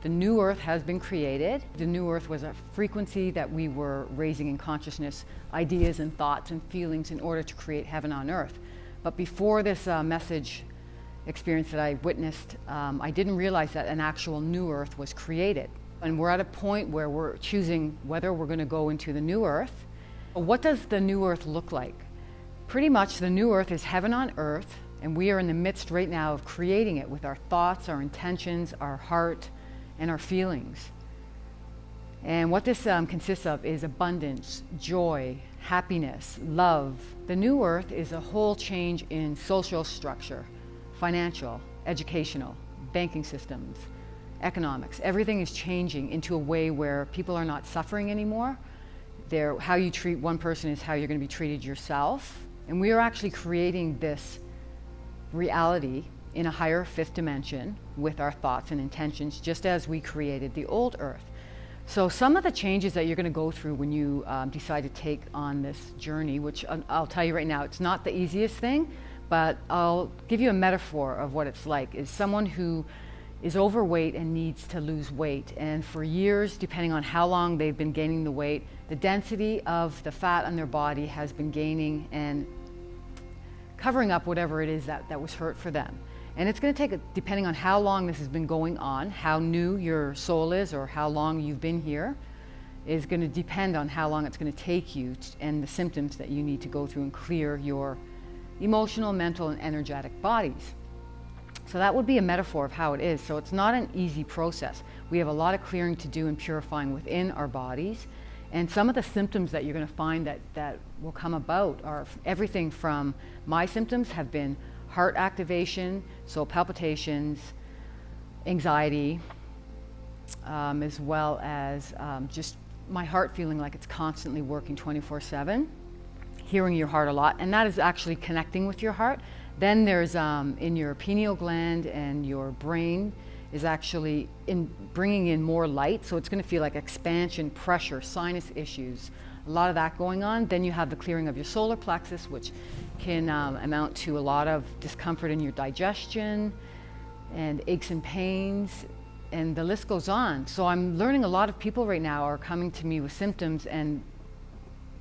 The new earth has been created. The new earth was a frequency that we were raising in consciousness, ideas and thoughts and feelings in order to create heaven on earth. But before this message experience that I witnessed, I didn't realize that an actual new earth was created. And we're at a point where we're choosing whether we're going to go into the new earth. What does the new earth look like? Pretty much the new earth is heaven on earth, and we are in the midst right now of creating it with our thoughts, our intentions, our heart, and our feelings. And what this consists of is abundance, joy, happiness, love. The new earth is a whole change in social structure, financial, educational, banking systems, economics. Everything is changing into a way where people are not suffering anymore. How you treat one person is how you're going to be treated yourself. And we are actually creating this reality in a higher fifth dimension with our thoughts and intentions, just as we created the old earth. So some of the changes that you're going to go through when you decide to take on this journey, which I'll tell you right now, it's not the easiest thing, but I'll give you a metaphor of what it's like, is someone who is overweight and needs to lose weight. And for years, depending on how long they've been gaining the weight, the density of the fat on their body has been gaining and covering up whatever it is that was hurt for them. And it's going to take, depending on how long this has been going on, how new your soul is or how long you've been here, is going to depend on how long it's going to take you and the symptoms that you need to go through and clear your emotional, mental, and energetic bodies. So that would be a metaphor of how it is. So it's not an easy process. We have a lot of clearing to do and purifying within our bodies. And some of the symptoms that you're going to find that will come about are everything from, my symptoms have been heart activation, so palpitations, anxiety, as well as just my heart feeling like it's constantly working 24/7, hearing your heart a lot, and that is actually connecting with your heart. Then there's in your pineal gland and your brain is actually bringing in more light, so it's going to feel like expansion, pressure, sinus issues, a lot of that going on. Then you have the clearing of your solar plexus, which can amount to a lot of discomfort in your digestion and aches and pains, and the list goes on. So I'm learning a lot of people right now are coming to me with symptoms and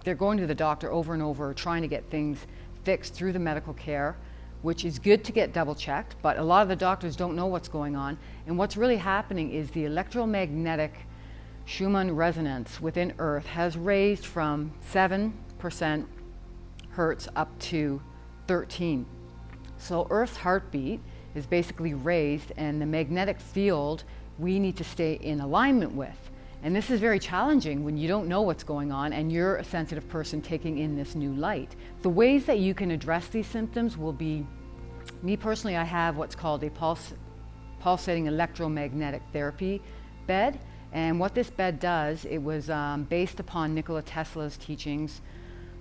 they're going to the doctor over and over trying to get things fixed through the medical care, which is good to get double checked, but a lot of the doctors don't know what's going on. And what's really happening is the electromagnetic Schumann resonance within Earth has raised from 7% hertz up to 13. So Earth's heartbeat is basically raised, and the magnetic field we need to stay in alignment with. And this is very challenging when you don't know what's going on and you're a sensitive person taking in this new light. The ways that you can address these symptoms will be, me personally, I have what's called a pulsating electromagnetic therapy bed. And what this bed does, it was based upon Nikola Tesla's teachings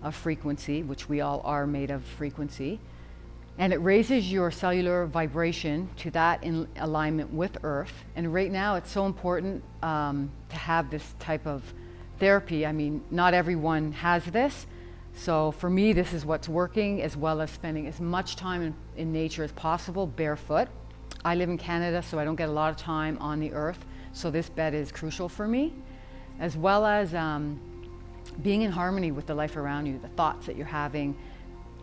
of frequency, which we all are made of frequency. And it raises your cellular vibration to that in alignment with Earth. And right now it's so important to have this type of therapy. I mean, not everyone has this. So for me, this is what's working, as well as spending as much time in nature as possible, barefoot. I live in Canada, so I don't get a lot of time on the Earth. So this bed is crucial for me, as well as being in harmony with the life around you, the thoughts that you're having.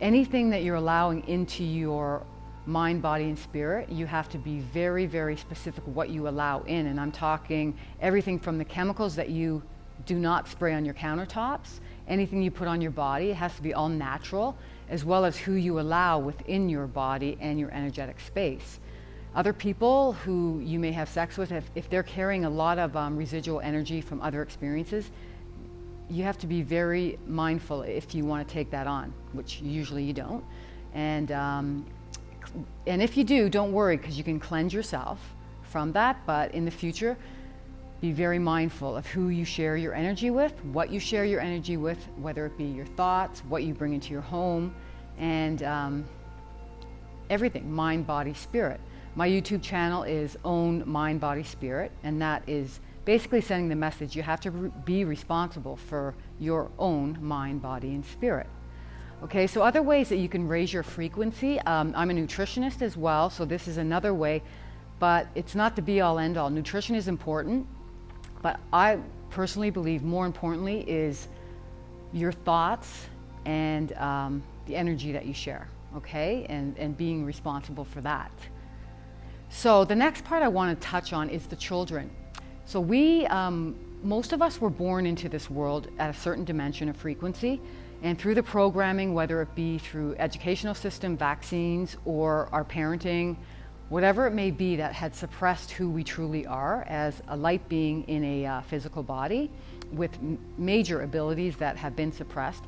Anything that you're allowing into your mind, body, and spirit, you have to be very, very specific what you allow in. And I'm talking everything from the chemicals that you do not spray on your countertops, anything you put on your body, it has to be all natural, as well as who you allow within your body and your energetic space. Other people who you may have sex with, if they're carrying a lot of residual energy from other experiences, you have to be very mindful if you want to take that on, which usually you don't. And if you do, don't worry, because you can cleanse yourself from that. But in the future, be very mindful of who you share your energy with, what you share your energy with, whether it be your thoughts, what you bring into your home, and everything, mind, body, spirit. My YouTube channel is Own Mind, Body, Spirit, and that is basically sending the message you have to be responsible for your own mind, body, and spirit. Okay, so other ways that you can raise your frequency. I'm a nutritionist as well, so this is another way but it's not the be-all end-all. Nutrition is important, but I personally believe more importantly is your thoughts and the energy that you share, okay? And being responsible for that. So the next part I want to touch on is the children. So most of us were born into this world at a certain dimension of frequency, and through the programming, whether it be through educational system, vaccines, or our parenting, whatever it may be that had suppressed who we truly are as a light being in a physical body with major abilities that have been suppressed,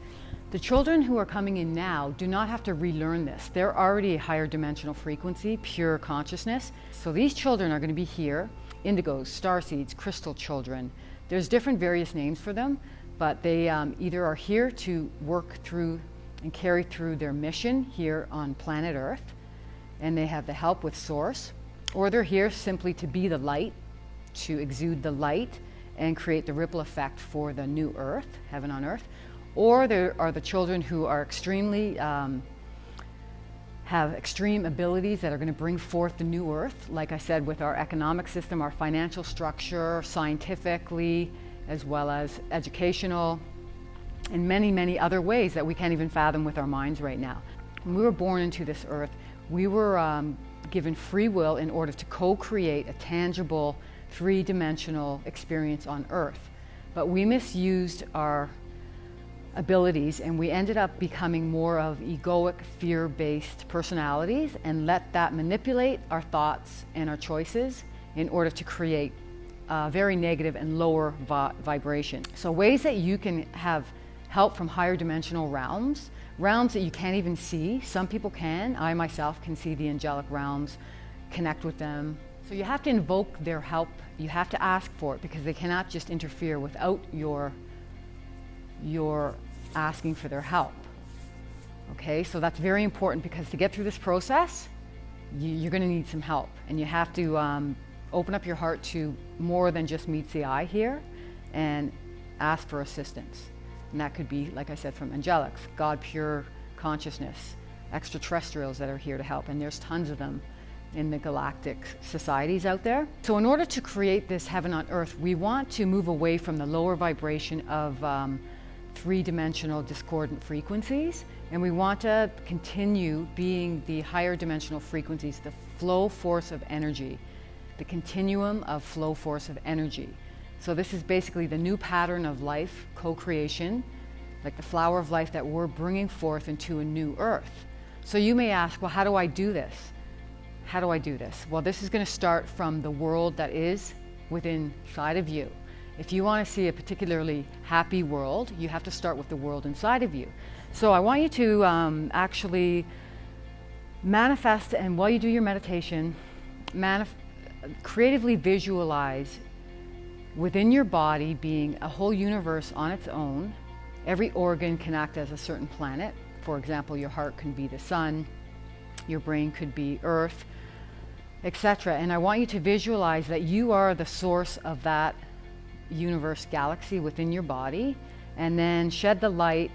the children who are coming in now do not have to relearn this. They're already a higher dimensional frequency, pure consciousness. So these children are going to be here, indigos, starseeds, crystal children. There's different various names for them, but they either are here to work through and carry through their mission here on planet Earth, and they have the help with Source, or they're here simply to be the light, to exude the light and create the ripple effect for the new Earth, heaven on Earth. Or there are the children who are extremely, have extreme abilities that are going to bring forth the new Earth, like I said, with our economic system, our financial structure, scientifically, as well as educational, and many, many other ways that we can't even fathom with our minds right now. When we were born into this Earth, we were given free will in order to co-create a tangible, three-dimensional experience on Earth. But we misused our abilities, and we ended up becoming more of egoic, fear-based personalities, and let that manipulate our thoughts and our choices in order to create very negative and lower vibration. So ways that you can have help from higher dimensional realms that you can't even see. Some people can. I myself can see the angelic realms, connect with them. So you have to invoke their help. You have to ask for it, because they cannot just interfere without your asking for their help. Okay, so that's very important, because to get through this process, you're going to need some help, and you have to open up your heart to more than just meets the eye here and ask for assistance. And that could be, like I said, from angelics, God, pure consciousness, extraterrestrials that are here to help, and there's tons of them in the galactic societies out there. So in order to create this heaven on Earth, we want to move away from the lower vibration of three-dimensional discordant frequencies, and we want to continue being the higher dimensional frequencies, the flow force of energy, the continuum of flow force of energy. So this is basically the new pattern of life, co-creation, like the flower of life that we're bringing forth into a new Earth. So you may ask, well, how do I do this? How do I do this? Well, this is going to start from the world that is within inside of you. If you want to see a particularly happy world, you have to start with the world inside of you. So I want you to actually manifest, and while you do your meditation, creatively visualize within your body being a whole universe on its own. Every organ can act as a certain planet. For example, your heart can be the sun, your brain could be Earth, etc. And I want you to visualize that you are the source of that universe galaxy within your body, and then shed the light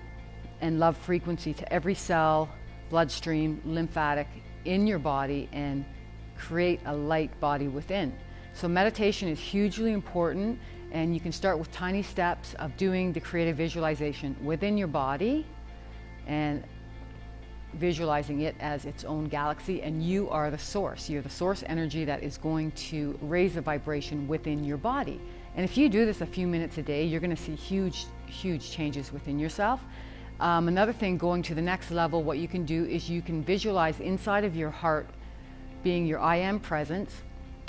and love frequency to every cell, bloodstream, lymphatic in your body, and create a light body within. So meditation is hugely important, and you can start with tiny steps of doing the creative visualization within your body and visualizing it as its own galaxy, and you are the source. You're the source energy that is going to raise the vibration within your body. And if you do this a few minutes a day, you're going to see huge, huge changes within yourself. Another thing, going to the next level, what you can do is you can visualize inside of your heart being your I am presence,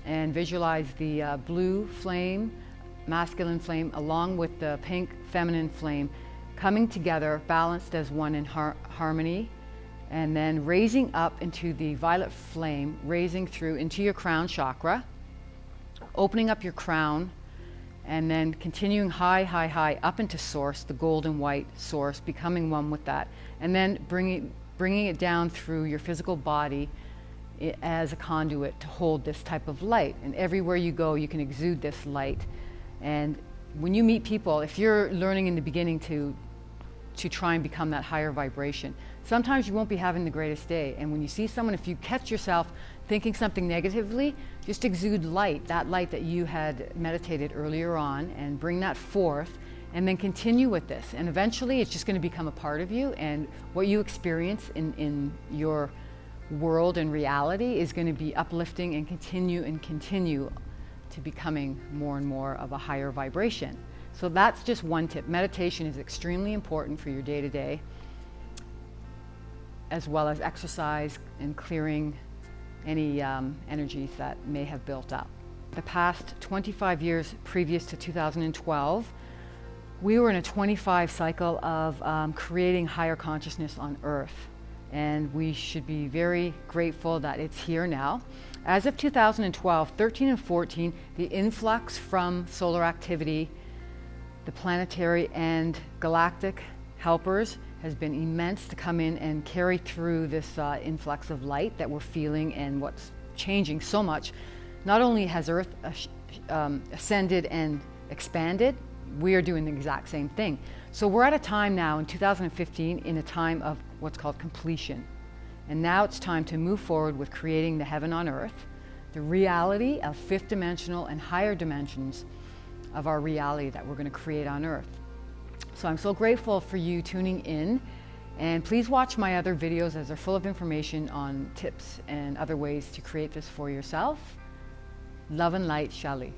and visualize the blue flame, masculine flame, along with the pink feminine flame coming together, balanced as one in harmony, and then raising up into the violet flame, raising through into your crown chakra, opening up your crown, and then continuing high, high, high up into source, the golden white source, becoming one with that, and then bringing it down through your physical body as a conduit to hold this type of light. And everywhere you go, you can exude this light. And when you meet people, if you're learning in the beginning to to try and become that higher vibration. Sometimes you won't be having the greatest day, and when you see someone, if you catch yourself thinking something negatively, just exude light, that light that you had meditated earlier on, and bring that forth, and then continue with this. And eventually it's just going to become a part of you, and what you experience in your world and reality is going to be uplifting and continue to becoming more and more of a higher vibration. So that's just one tip. Meditation is extremely important for your day-to-day, as well as exercise and clearing any energies that may have built up. The past 25 years previous to 2012, we were in a 25 cycle of creating higher consciousness on Earth, and we should be very grateful that it's here now. As of 2012, 13 and 14, the influx from solar activity, the planetary and galactic helpers, has been immense to come in and carry through this influx of light that we're feeling, and what's changing so much. Not only has Earth ascended and expanded, we are doing the exact same thing. So we're at a time now in 2015, in a time of what's called completion. And now it's time to move forward with creating the heaven on earth, the reality of fifth dimensional and higher dimensions of our reality that we're going to create on earth. So I'm so grateful for you tuning in, and please watch my other videos as they're full of information on tips and other ways to create this for yourself. Love and light, Shali.